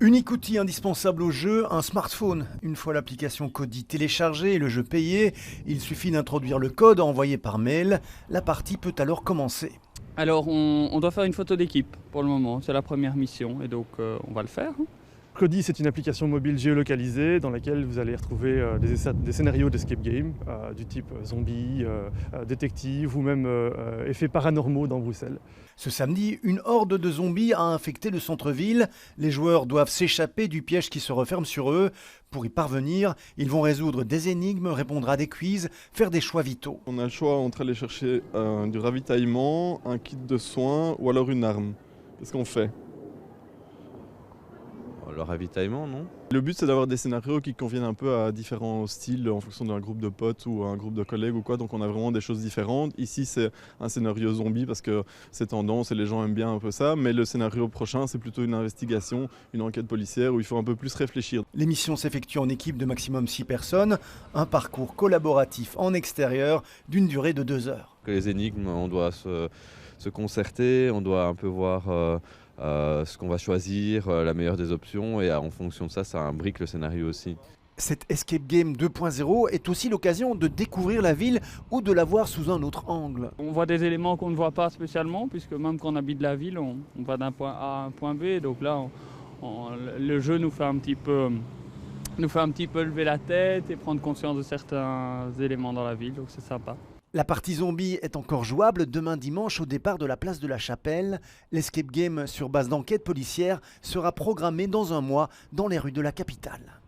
Unique outil indispensable au jeu, un smartphone. Une fois l'application Kodi téléchargée et le jeu payé, il suffit d'introduire le code envoyé par mail. La partie peut alors commencer. Alors on doit faire une photo d'équipe pour le moment, c'est la première mission et donc on va le faire. Kodi, c'est une application mobile géolocalisée dans laquelle vous allez retrouver des scénarios d'escape game du type zombie, détective ou même effets paranormaux dans Bruxelles. Ce samedi, une horde de zombies a infecté le centre-ville. Les joueurs doivent s'échapper du piège qui se referme sur eux. Pour y parvenir, ils vont résoudre des énigmes, répondre à des quiz, faire des choix vitaux. On a le choix entre aller chercher du ravitaillement, un kit de soins ou alors une arme. Qu'est-ce qu'on fait ? Le ravitaillement, non? Le but, c'est d'avoir des scénarios qui conviennent un peu à différents styles en fonction d'un groupe de potes ou un groupe de collègues ou quoi. Donc on a vraiment des choses différentes. Ici, c'est un scénario zombie parce que c'est tendance et les gens aiment bien un peu ça. Mais le scénario prochain, c'est plutôt une investigation, une enquête policière où il faut un peu plus réfléchir. L'émission s'effectue en équipe de maximum 6 personnes. Un parcours collaboratif en extérieur d'une durée de 2 heures. Que les énigmes, on doit se concerter, on doit un peu voir ce qu'on va choisir, la meilleure des options, et en fonction de ça, ça imbrique le scénario aussi. Cet Escape Game 2.0 est aussi l'occasion de découvrir la ville ou de la voir sous un autre angle. On voit des éléments qu'on ne voit pas spécialement puisque même quand on habite la ville, on va d'un point A à un point B. Donc là, le jeu nous fait un petit peu lever la tête et prendre conscience de certains éléments dans la ville, donc c'est sympa. La partie zombie est encore jouable demain dimanche au départ de la place de la Chapelle. L'escape game sur base d'enquête policière sera programmé dans un mois dans les rues de la capitale.